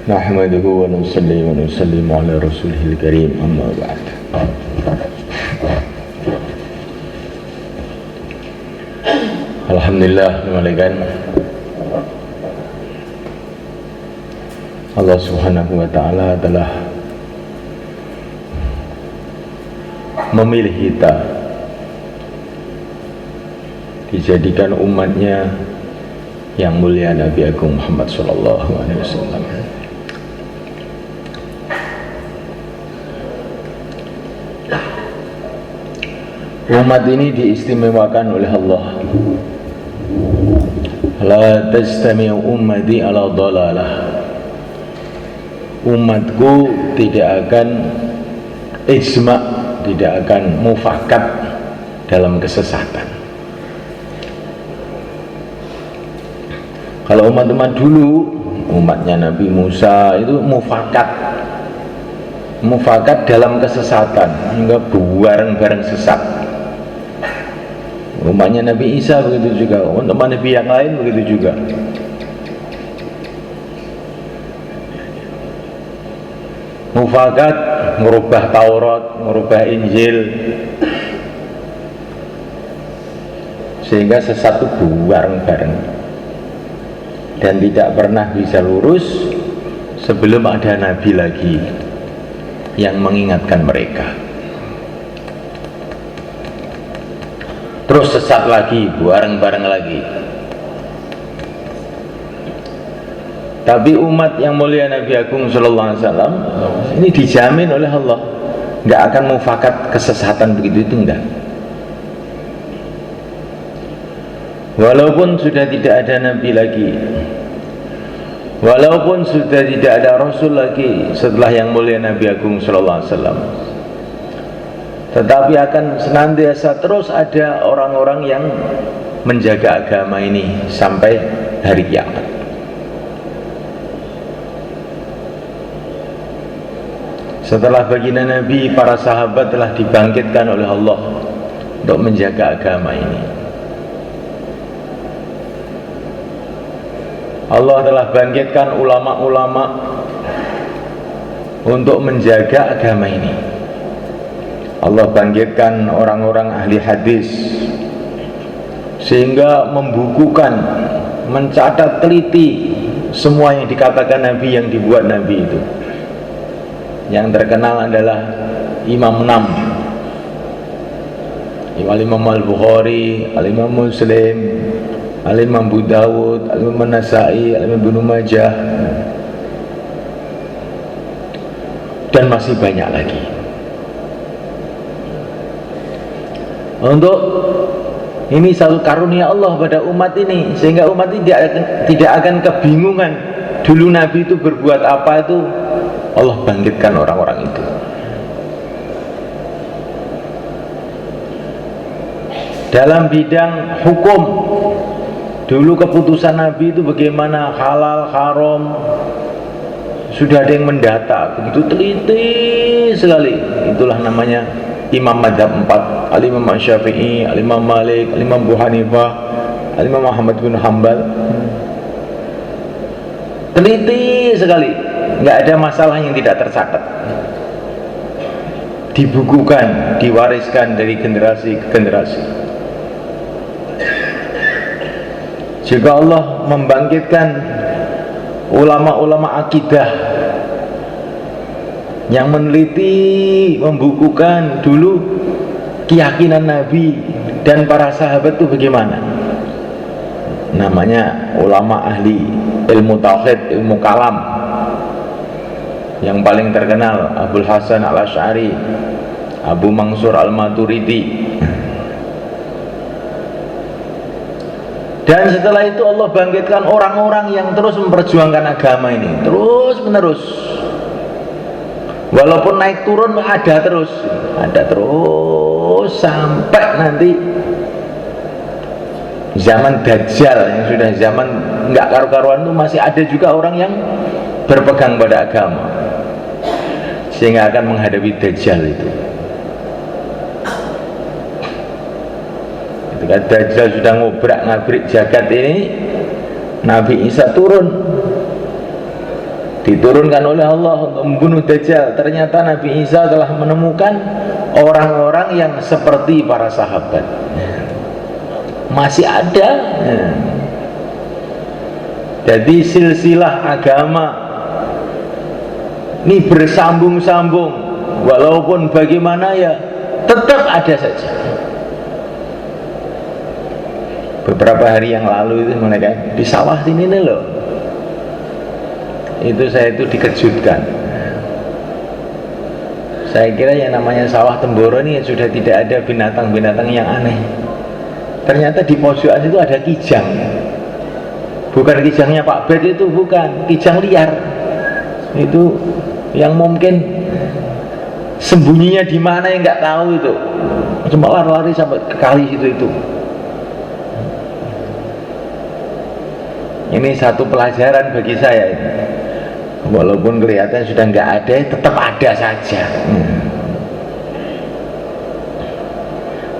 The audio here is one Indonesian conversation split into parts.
Nahmaduhu wa nusalli wa nusallimu ala rasulihil karim, amma ba'd. Alhamdulillah, dimalakan Allah subhanahu wa ta'ala telah memilih kita dijadikan umatnya yang mulia Nabi Agung Muhammad sallallahu alaihi wasallam. Umat ini diistimewakan oleh Allah. La tajtami'u ummati ala dhalalah. Umatku tidak akan ijma', tidak akan mufakat dalam kesesatan. Kalau umat-umat dulu, umatnya Nabi Musa itu mufakat dalam kesesatan, hingga bareng-bareng sesat. Umatnya Nabi Isa begitu juga, umat Nabi yang lain begitu juga. Mufakat merubah Taurat, merubah Injil, sehingga sesat itu bareng-bareng dan tidak pernah bisa lurus sebelum ada Nabi lagi yang mengingatkan mereka. Terus sesat lagi, bareng-bareng lagi. Tapi umat yang mulia Nabi Agung sallallahu alaihi wasallam ini dijamin oleh Allah nggak akan mufakat kesesatan begitu, itu enggak. Walaupun sudah tidak ada Nabi lagi, walaupun sudah tidak ada Rasul lagi setelah yang mulia Nabi Agung sallallahu alaihi wasallam, tetapi akan senantiasa terus ada orang-orang yang menjaga agama ini sampai hari kiamat. Setelah baginda Nabi, para sahabat telah dibangkitkan oleh Allah untuk menjaga agama ini. Allah telah bangkitkan ulama-ulama untuk menjaga agama ini. Allah bangkitkan orang-orang ahli hadis sehingga membukukan, mencatat teliti semua yang dikatakan Nabi, yang dibuat Nabi itu. Yang terkenal adalah Imam 6, Imam Al-Bukhari, Al-Imam Muslim, Al-Imam Abu Dawud, Al-Imam Nasai, Al-Imam Ibnu Majah, dan masih banyak lagi. Untuk ini satu karunia Allah pada umat ini, sehingga umat ini tidak akan kebingungan dulu Nabi itu berbuat apa. Itu Allah bangkitkan orang-orang itu. Dalam bidang hukum, dulu keputusan Nabi itu bagaimana, halal, haram, sudah ada yang mendata, begitu teliti sekali. Itulah namanya Imam Madhab 4, Al-Imam Syafi'i, Al-Imam Malik, Al-Imam Abu Hanifah, Al-Imam Muhammad bin Hanbal. Teliti sekali, nggak ada masalah yang tidak tercatat, dibukukan, diwariskan dari generasi ke generasi. Jika Allah membangkitkan ulama-ulama akidah yang meneliti, membukukan dulu keyakinan Nabi dan para sahabat itu bagaimana, namanya ulama ahli ilmu tauhid, ilmu kalam. Yang paling terkenal Abul Hasan Al-Asy'ari, Abu Mansur Al-Maturidi. Dan setelah itu Allah bangkitkan orang-orang yang terus memperjuangkan agama ini, terus menerus. Walaupun naik turun ada terus sampai nanti zaman Dajjal, yang sudah zaman nggak karu-karuan itu masih ada juga orang yang berpegang pada agama, sehingga akan menghadapi Dajjal itu. Ketika Dajjal sudah ngobrak-ngabrik jagat ini, Nabi Isa turun diturunkan oleh Allah untuk membunuh Dajjal. Ternyata Nabi Isa telah menemukan orang-orang yang seperti para sahabat, masih ada. Jadi silsilah agama ini bersambung-sambung, walaupun bagaimana ya tetap ada saja. Beberapa hari yang lalu itu mereka di sawah sini nih loh, itu saya itu dikejutkan. Saya kira yang namanya sawah Temboro ini sudah tidak ada binatang-binatang yang aneh. Ternyata di pojokan itu ada kijang. Bukan kijangnya Pak Bed, itu bukan, kijang liar. Itu yang mungkin sembunyinya di mana yang nggak tahu itu. Cuma lari-lari sampai ke kali itu. Ini satu pelajaran bagi saya ini. Walaupun kelihatan sudah nggak ada, tetap ada saja.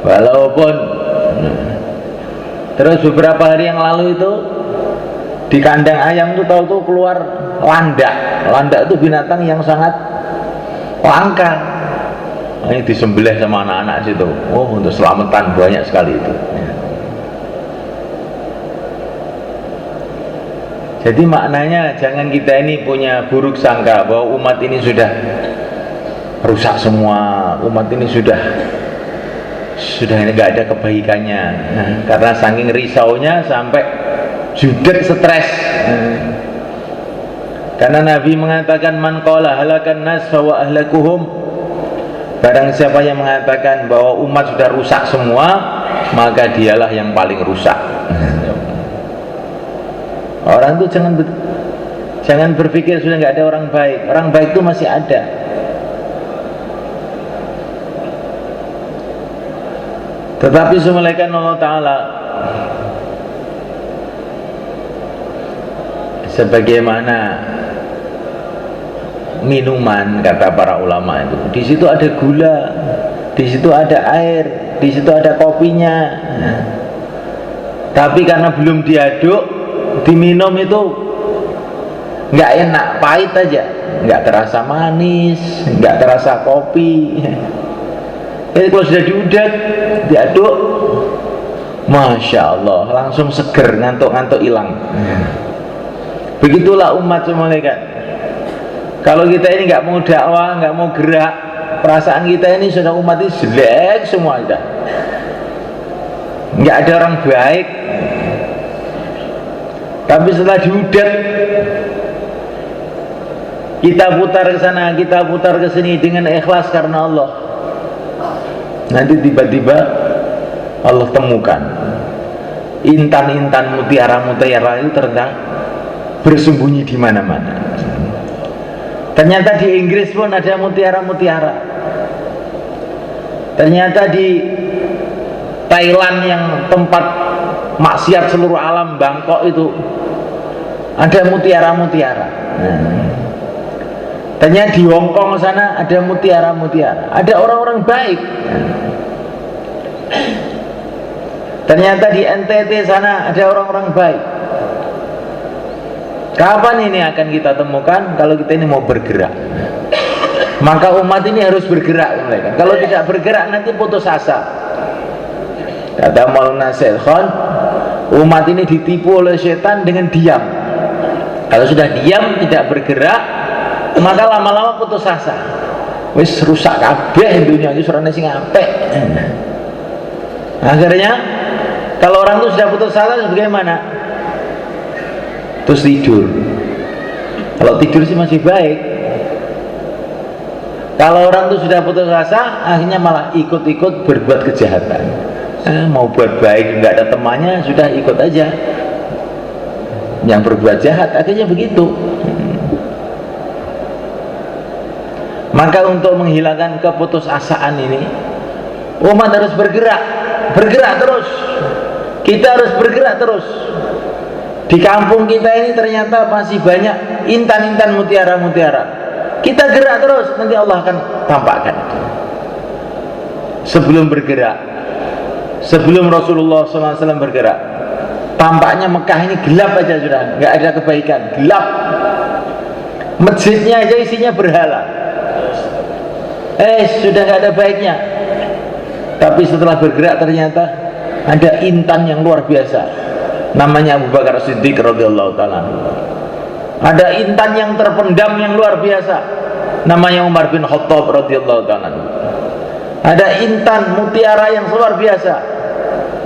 Walaupun terus beberapa hari yang lalu itu di kandang ayam itu tahu-tahu keluar landak. Landak itu binatang yang sangat langka. Ini disembelih sama anak-anak situ. Oh, untuk selamatan banyak sekali itu. Jadi maknanya jangan kita ini punya buruk sangka bahwa umat ini sudah rusak semua, umat ini sudah nggak ada kebaikannya. Karena saking risaunya sampai judet, stres. Karena Nabi mengatakan man qala halakan nas fa wa ahlakuhum, barang siapa yang mengatakan bahwa umat sudah rusak semua, maka dialah yang paling rusak. Orang itu jangan berpikir sudah nggak ada orang baik. Orang baik itu masih ada. Tetapi semulaikan Allah Ta'ala sebagaimana minuman, kata para ulama itu, di situ ada gula, di situ ada air, di situ ada kopinya. Tapi karena belum diaduk, diminum itu nggak enak, pahit aja, nggak terasa manis, nggak terasa kopi. Jadi kalau sudah diudak, diaduk, masya Allah, langsung seger, ngantuk-ngantuk hilang. Begitulah umat semulaikan. Kalau kita ini nggak mau dakwah, nggak mau gerak, perasaan kita ini sudah umat ini jelek semua, nggak ada orang baik. Tapi setelah diudat, kita putar ke sana, kita putar ke sini dengan ikhlas karena Allah, nanti tiba-tiba Allah temukan intan-intan mutiara-mutiara itu ternyata bersembunyi di mana-mana. Ternyata di Inggris pun ada mutiara-mutiara. Ternyata di Thailand yang tempat maksiat seluruh alam, Bangkok itu ada mutiara-mutiara. Ternyata di Hong Kong sana ada mutiara-mutiara, ada orang-orang baik. Ternyata di NTT sana ada orang-orang baik. Kapan ini akan kita temukan? Kalau kita ini mau bergerak, maka umat ini harus bergerak. Kalau tidak bergerak nanti putus asa. Kata Maulana Said Khan, umat ini ditipu oleh setan dengan diam. Kalau sudah diam, tidak bergerak, maka lama-lama putus asa. Wis rusak kabeh dunia iki surane sing apik. Akhirnya kalau orang itu sudah putus asa bagaimana? Terus tidur. Kalau tidur sih masih baik. Kalau orang itu sudah putus asa, akhirnya malah ikut-ikut berbuat kejahatan. Mau buat baik nggak ada temannya, sudah ikut aja. Yang berbuat jahat akhirnya begitu. Maka untuk menghilangkan keputusasaan ini, umat harus bergerak terus. Kita harus bergerak terus. Di kampung kita ini ternyata masih banyak intan-intan mutiara-mutiara. Kita gerak terus, nanti Allah akan tampakkan. Sebelum bergerak, sebelum Rasulullah SAW bergerak, tampaknya Mekah ini gelap aja sudah, nggak ada kebaikan, gelap. masjidnya aja isinya berhala. Sudah nggak ada baiknya. Tapi setelah bergerak ternyata ada intan yang luar biasa, namanya Abu Bakar Siddiq radhiyallahu taala. Ada intan yang terpendam yang luar biasa, namanya Umar bin Khattab radhiyallahu taala. Ada intan mutiara yang luar biasa,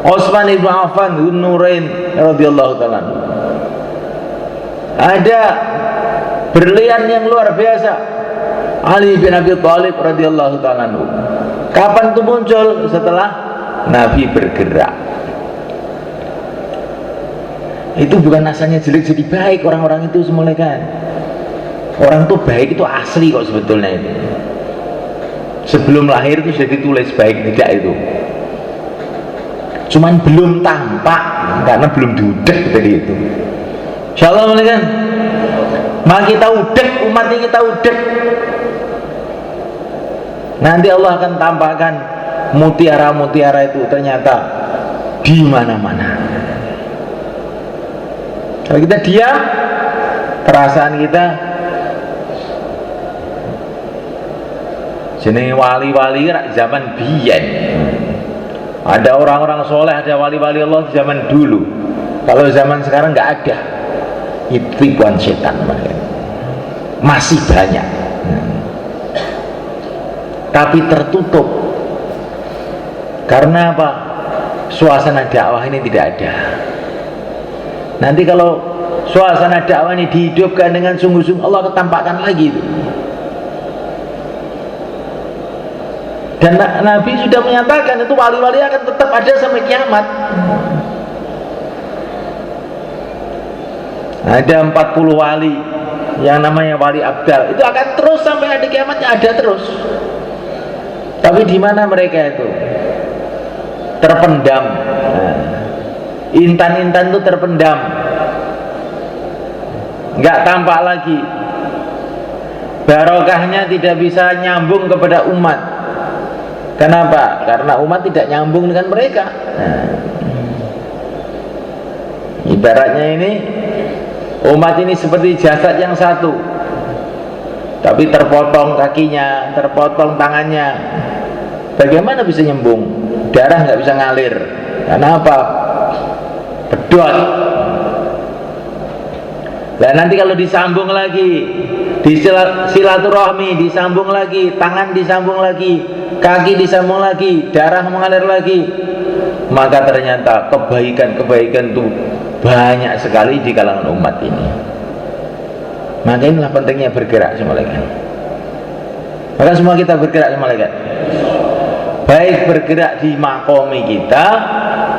Utsman ibn Affan Dzun Nurain radhiyallahu taala. Ada berlian yang luar biasa, Ali bin Abi Thalib radhiyallahu taala. Kapan itu muncul? Setelah Nabi bergerak. Itu bukan asalnya jelek jadi baik orang-orang itu semula kan. Orang tuh baik itu asli kok sebetulnya itu. Sebelum lahir itu sudah ditulis baik tidak itu. Cuman belum tampak karena belum diudek tadi itu. Insyaallah kan. Maka kita udek, umat ini kita udek. Nanti Allah akan tampakkan mutiara-mutiara itu ternyata di mana-mana. Kalau kita diam, perasaan kita jenenge wali-wali zaman biyen. Ada orang-orang soleh, ada wali-wali Allah di zaman dulu. Kalau zaman sekarang nggak ada. Itu tipuan setan masih banyak. Tapi tertutup. Karena apa? Suasana dakwah ini tidak ada. Nanti kalau suasana dakwah ini dihidupkan dengan sungguh-sungguh, Allah ketampakkan lagi itu. Dan Nabi sudah menyatakan itu wali-wali akan tetap ada sampai kiamat. Ada 40 wali yang namanya wali abdal, itu akan terus sampai ada kiamatnya, ada terus. Tapi di mana mereka itu? Terpendam. Intan-intan itu terpendam, nggak tampak lagi. Barokahnya tidak bisa nyambung kepada umat. Kenapa? Karena umat tidak nyambung dengan mereka. Ibaratnya ini, umat ini seperti jasad yang satu, tapi terpotong kakinya, terpotong tangannya. Bagaimana bisa nyambung? Darah nggak bisa ngalir. Karena apa? Pedot. Dan nanti kalau disambung lagi, di silaturahmi disambung lagi, tangan disambung lagi, kaki disambung lagi, darah mengalir lagi, maka ternyata kebaikan-kebaikan itu banyak sekali di kalangan umat ini. Maka inilah pentingnya bergerak semua malaikat. Maka semua kita bergerak semua malaikat. Baik bergerak di makomi kita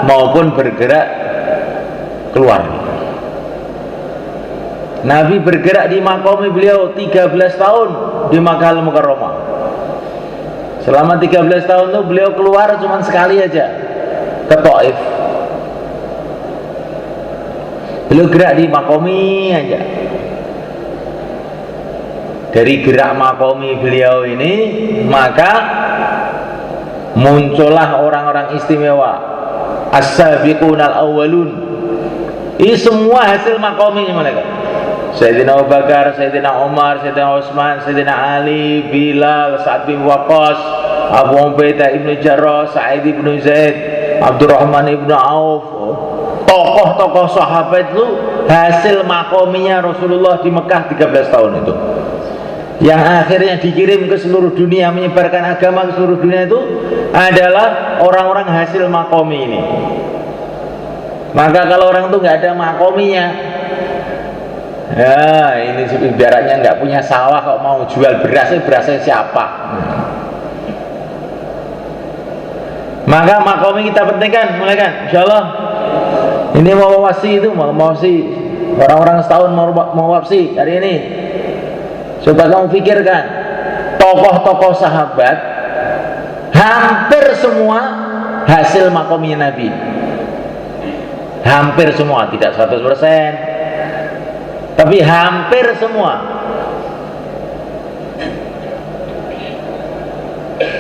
maupun bergerak keluar. Nabi bergerak di makomi beliau 13 tahun di Makkah Al-Mukarramah. Selama 13 tahun itu beliau keluar cuma sekali aja ke Taif. Beliau gerak di makomi aja. Dari gerak makomi beliau ini maka muncullah orang-orang istimewa, as-sabiqunal awwalun. Ini semua hasil makomi mereka. Sayyidina Abu Bakar, Sayyidina Umar, Sayyidina Utsman, Sayyidina Ali, Bilal, Sa'ad bin Waqqas, Abu Ubaidah ibnu Jarrah, Sa'id ibnu Zaid, Abdurrahman ibnu Auf. Tokoh-tokoh sahabat itu hasil makominya Rasulullah di Mekah 13 tahun itu. Yang akhirnya dikirim ke seluruh dunia, menyebarkan agama ke seluruh dunia itu adalah orang-orang hasil makomi ini. Maka kalau orang itu nggak ada makominya, ya ini ibaratnya nggak punya sawah kok mau jual berasnya siapa? Maka makomi kita pentingkan, mulai kan, insya Allah. Ini mau wasi itu, mau wasi orang-orang setahun mau wasi hari ini. Coba kamu pikirkan, tokoh-tokoh sahabat hampir semua hasil makominya Nabi. Hampir semua, tidak 100%, tapi hampir semua.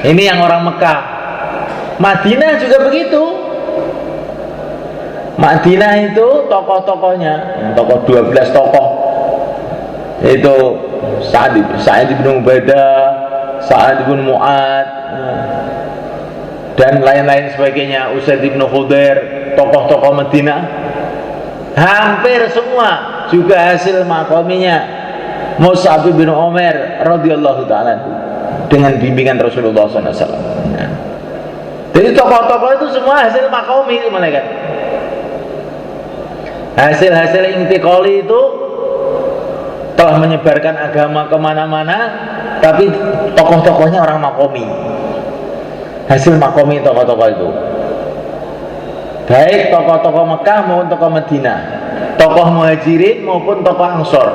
Ini yang orang Mekah. Madinah juga begitu. Madinah itu tokoh-tokohnya, tokoh 12 tokoh itu Sa'id bin Ubadah, Sa'ad bin Mu'ad, dan lain-lain sebagainya, Usaid bin Khudair, tokoh-tokoh Madinah, hampir semua juga hasil makominya Mus'ab bin Umair radhiyallahu ta'ala dengan bimbingan Rasulullah SAW. Jadi tokoh-tokoh itu semua hasil makomi itu malaikat. Hasil-hasil intikoli itu telah menyebarkan agama kemana-mana, tapi tokoh-tokohnya orang makomi. Hasil makomi tokoh-tokoh itu, baik tokoh-tokoh Mekah maupun tokoh Madinah, tokoh Muhajirin maupun tokoh Ansor.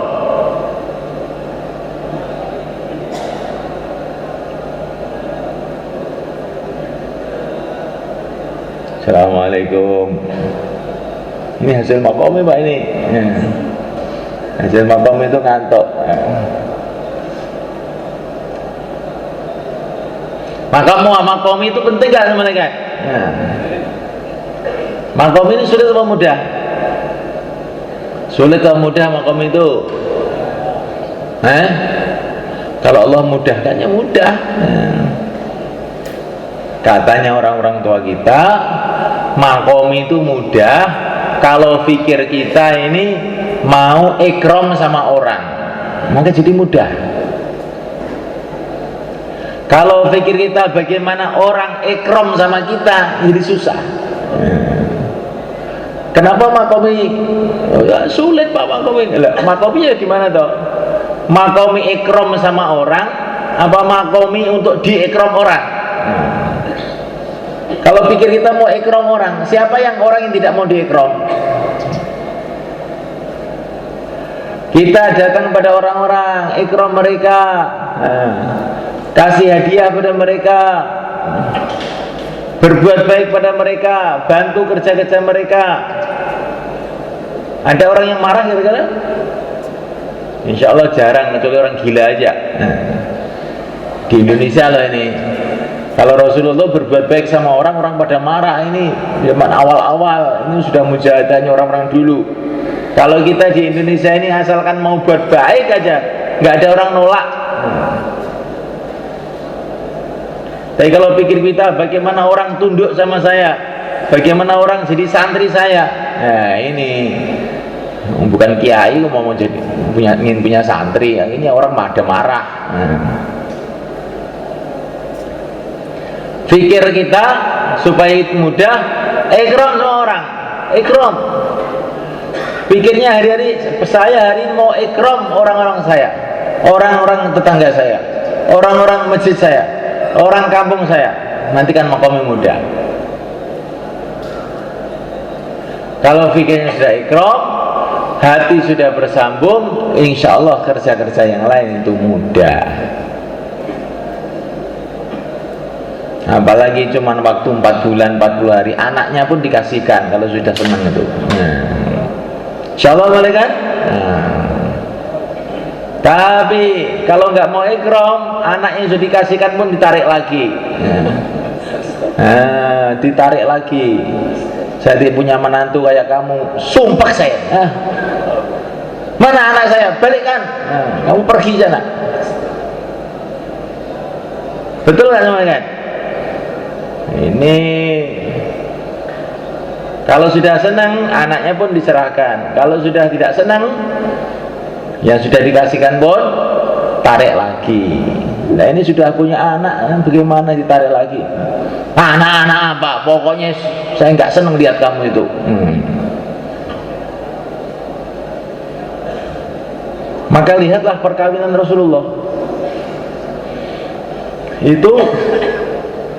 Assalamualaikum. Ini hasil makomi Pak ini. Hasil makomi itu ngantuk. Maka makomi itu penting gak sama mereka? Makomi ini sulit atau mudah? Sulit atau mudah makomi itu? Kalau Allah mudahkannya mudah. Katanya orang-orang tua kita, makomi itu mudah kalau pikir kita ini mau ikram sama orang, maka jadi mudah. Kalau pikir kita bagaimana orang ikram sama kita, jadi susah. Kenapa makomi? Ya, sulit Pak makomi. Makominya di mana toh? Makomi ikram sama orang, apa makomi untuk diikram orang? Kalau pikir kita mau ikram orang, siapa yang orang yang tidak mau diikram? Kita datang pada orang-orang, ikram mereka, kasih hadiah pada mereka, berbuat baik pada mereka, bantu kerja-kerja mereka. Ada orang yang marah kira-kira? Insya Allah jarang, kecuali orang gila aja. Di Indonesia loh ini. Kalau Rasulullah berbuat baik sama orang pada marah. Ini zaman awal-awal, ini sudah mujahadahnya orang-orang dulu. Kalau kita di Indonesia ini asalkan mau buat baik aja, nggak ada orang nolak. Tapi kalau pikir kita bagaimana orang tunduk sama saya, bagaimana orang jadi santri saya, nah ini bukan kiai mau jadi ingin punya santri, ini orang pada marah. Pikir kita supaya itu mudah, ikram sama orang, ikram. Pikirnya hari-hari, saya hari ini mau ikram orang-orang saya, orang-orang tetangga saya, orang-orang masjid saya, orang kampung saya. Nanti kan makomnya mudah. Kalau pikirnya sudah ikram, hati sudah bersambung, insya Allah kerja-kerja yang lain itu mudah. Apalagi cuman waktu 4 bulan 40 hari, anaknya pun dikasihkan kalau sudah senang itu. Insya Allah malaikat. Tapi kalau nggak mau ikram, anaknya sudah dikasihkan pun ditarik lagi. Ditarik lagi. Saya tidak punya menantu kayak kamu, sumpah saya. Mana anak saya? Balikkan. Kamu pergi sana. Betul nggak malaikat? Ini kalau sudah senang, anaknya pun diserahkan. Kalau sudah tidak senang, yang sudah dikasihkan pun tarik lagi. Nah ini sudah punya anak, bagaimana ditarik lagi? Anak-anak apa? Pokoknya saya nggak senang lihat kamu itu. Maka lihatlah perkawinan Rasulullah. Itu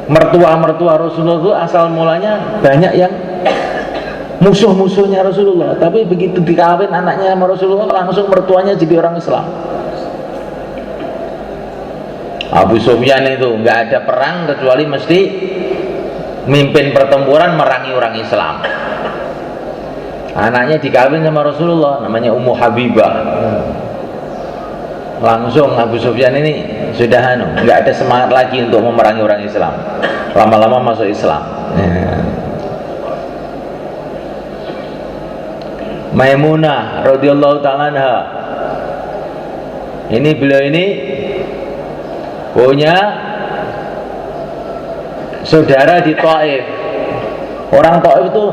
mertua-mertua Rasulullah itu asal mulanya banyak yang musuh-musuhnya Rasulullah, tapi begitu dikawin anaknya sama Rasulullah, langsung mertuanya jadi orang Islam. Abu Sufyan itu nggak ada perang kecuali mesti mimpin pertempuran merangi orang Islam. Anaknya dikawin sama Rasulullah, namanya Ummu Habibah. Langsung Abu Sufyan ini sudah nggak ada semangat lagi untuk memerangi orang Islam. Lama-lama masuk Islam. Maimunah radhiyallahu ta'ala anha ini beliau ini punya saudara di Taif. Orang Taif itu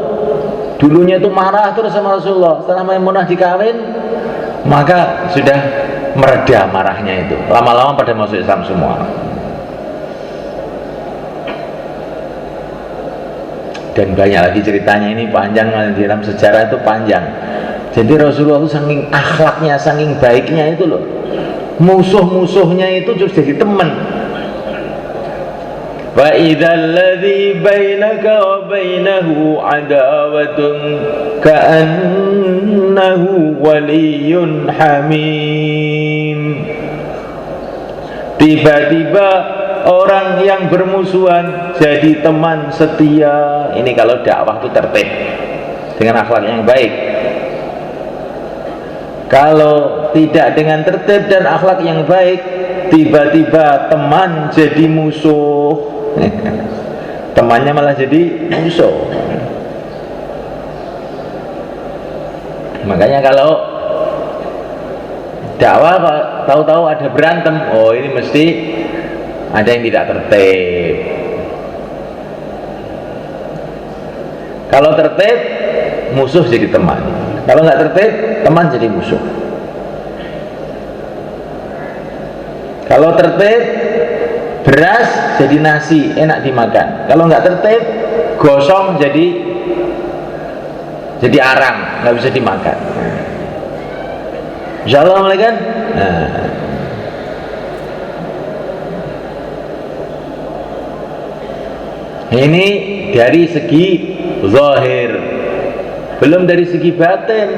dulunya itu marah terus sama Rasulullah. Setelah Maimunah dikawin, maka sudah mereda marahnya itu. Lama-lama pada masuk Islam semua. Dan banyak lagi ceritanya, ini panjang, di dalam sejarah itu panjang. Jadi Rasulullah itu saking akhlaknya, saking baiknya itu loh, musuh-musuhnya itu terus jadi teman. Wa idzal ladzi bainaka wa bainahu adawatun ka'annahu waliyyun hamim. Tiba-tiba orang yang bermusuhan jadi teman setia. Ini kalau dakwah itu tertib dengan akhlak yang baik. Kalau tidak dengan tertib dan akhlak yang baik, tiba-tiba teman jadi musuh. Temannya malah jadi musuh. Makanya kalau dakwah tahu-tahu ada berantem, oh ini mesti ada yang tidak tertib. Kalau tertib, musuh jadi teman. Kalau nggak tertib, teman jadi musuh. Kalau tertib, beras jadi nasi, enak dimakan. Kalau nggak tertib, gosong jadi arang, nggak bisa dimakan. Insyaallah kan? Ini dari segi zahir, belum dari segi batin.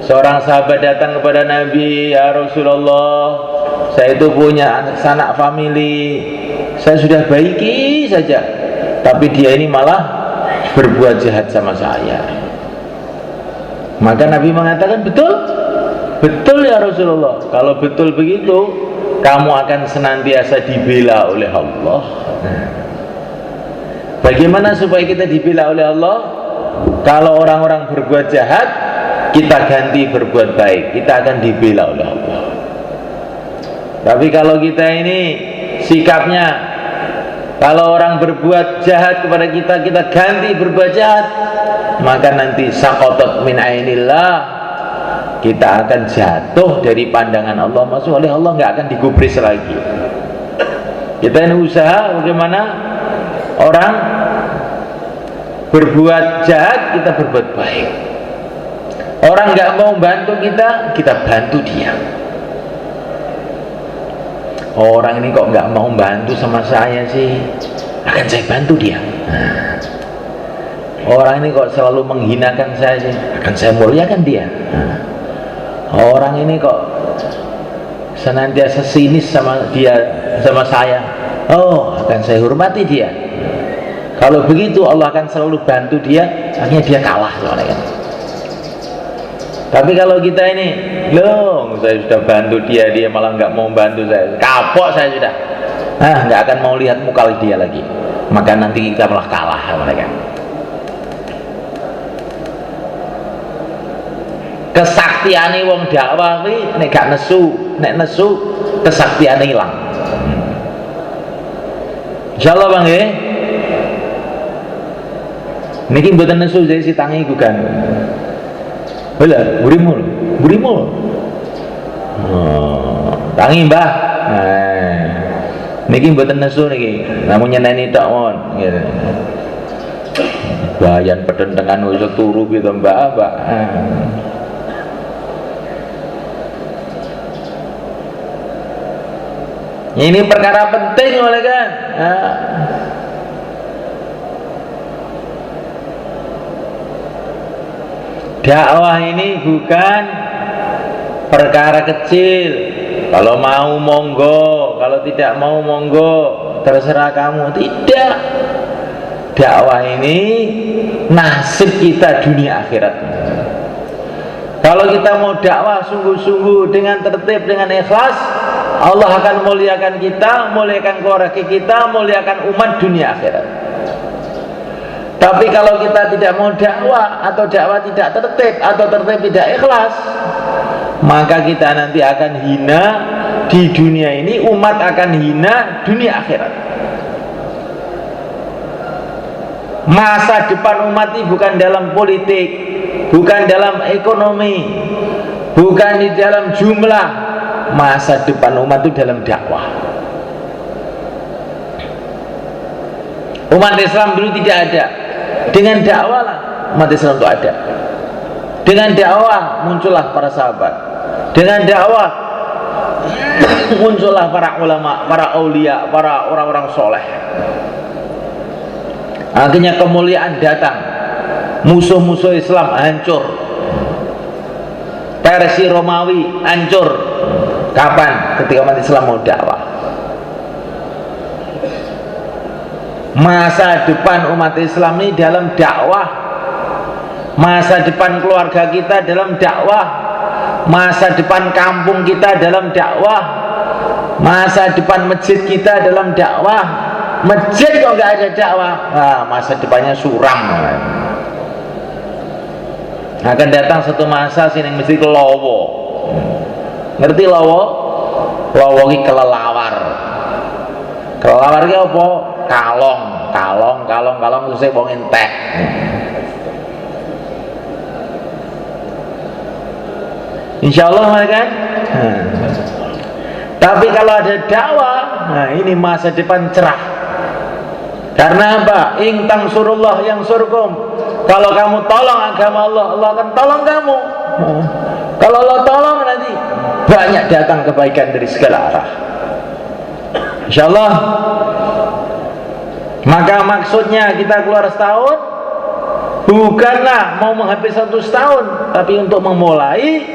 Seorang sahabat datang kepada Nabi, ya Rasulullah, saya itu punya sanak famili, saya sudah baiki saja, tapi dia ini malah berbuat jahat sama saya. Maka Nabi mengatakan, betul, betul ya Rasulullah. Kalau betul begitu, kamu akan senantiasa dibela oleh Allah. Bagaimana supaya kita dibela oleh Allah? Kalau orang-orang berbuat jahat, kita ganti berbuat baik, kita akan dibela oleh Allah. Tapi kalau kita ini sikapnya, kalau orang berbuat jahat kepada kita, kita ganti berbuat jahat, maka nanti saqatat min ainillah, kita akan jatuh dari pandangan Allah, masuk oleh Allah, nggak akan digubris lagi. Kita ini usaha bagaimana orang berbuat jahat, kita berbuat baik. Orang nggak mau bantu kita, kita bantu dia. Orang ini kok nggak mau bantu sama saya sih, akan saya bantu dia. Orang ini kok selalu menghinakan saya sih, akan saya muliakan dia. Orang ini kok senantiasa sinis sama dia, sama saya, oh akan saya hormati dia. Kalau begitu Allah akan selalu bantu dia, akhirnya dia kalah soalnya kan. Tapi kalau kita ini, loh saya sudah bantu dia, dia malah nggak mau bantu saya, kapok saya sudah, nggak akan mau lihat muka dia lagi, maka nanti kita malah kalah mereka. Kesaktiane wong dakwah kuwi nek gak nesu, nek nesu kesaktiane hilang. Insyaallah Bang nggih. Niki mboten nesu jadi si tangi iku kan. Lha, burimu. Tangi Mbah. Niki mboten nesu niki, namun nyeneni tok mon. Bayan pedentengan wis turu gitu Mbak. Ini perkara penting oleh kan. Dakwah ini bukan perkara kecil. Kalau mau monggo, kalau tidak mau monggo, terserah kamu. Tidak. Dakwah ini nasib kita dunia akhirat. Kalau kita mau dakwah sungguh-sungguh dengan tertib, dengan ikhlas, Allah akan muliakan kita, muliakan keluarga kita, muliakan umat dunia akhirat. Tapi kalau kita tidak mau dakwah, atau dakwah tidak tertib, atau tertib tidak ikhlas, maka kita nanti akan hina di dunia ini, umat akan hina dunia akhirat. Masa depan umat ini bukan dalam politik, bukan dalam ekonomi, bukan di dalam jumlah. Masa depan umat itu dalam dakwah. Umat Islam dulu tidak ada, dengan dakwah lah umat Islam itu ada. Dengan dakwah muncullah para sahabat, dengan dakwah muncullah para ulama, para aulia, para orang-orang soleh. Akhirnya kemuliaan datang, musuh-musuh Islam hancur, Persia Romawi hancur. Kapan? Ketika umat Islam mau dakwah. Masa depan umat Islam ini dalam dakwah, masa depan keluarga kita dalam dakwah, masa depan kampung kita dalam dakwah, masa depan masjid kita dalam dakwah. Masjid kok nggak ada dakwah, masa depannya suram. Akan datang satu masa sini mesti lowo. Ngerti lowo? Lowo ki kelelawar. Kelelawar ki apa? Kalong terus saya wong entek. Insyaallah kan? Tapi kalau ada dakwah, nah ini masa depan cerah. Karena apa? In tansurullah yansurkum. Kalau kamu tolong agama Allah, Allah akan tolong kamu. Kalau Allah tolong, nanti banyak datang kebaikan dari segala arah. Insyaallah. Maka maksudnya kita keluar setahun bukanlah mau menghabis 1 tahun, tapi untuk memulai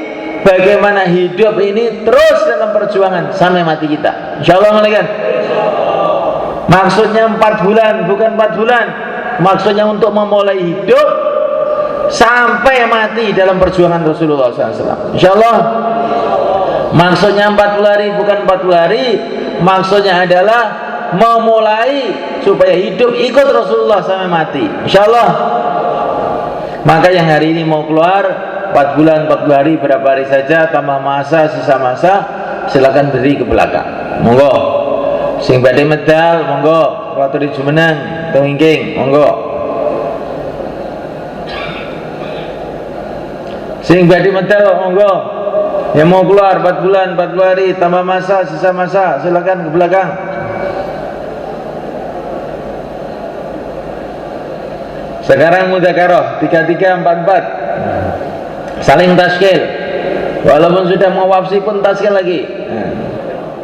bagaimana hidup ini terus dalam perjuangan sampai mati kita. Insyaallah kan? Maksudnya 4 bulan, bukan 4 bulan. Maksudnya untuk memulai hidup sampai mati dalam perjuangan Rasulullah SAW. Insyaallah. Maksudnya 40 hari, bukan 40 hari. Maksudnya adalah memulai supaya hidup ikut Rasulullah sampai mati. Insyaallah. Maka yang hari ini mau keluar 4 bulan, 40 hari, berapa hari saja, tambah masa, sisa masa, silakan beri ke belakang. Monggo. Sing badhe medal monggo, kuwatur jumeneng tengingking monggo. Sing badhe medal monggo. Yang mau keluar 4 bulan 40 hari tambah masa sisa masa silakan ke belakang. Sekarang mudzakarah 33 44. Saling taskil. Walaupun sudah mau wafsi pun taskil lagi.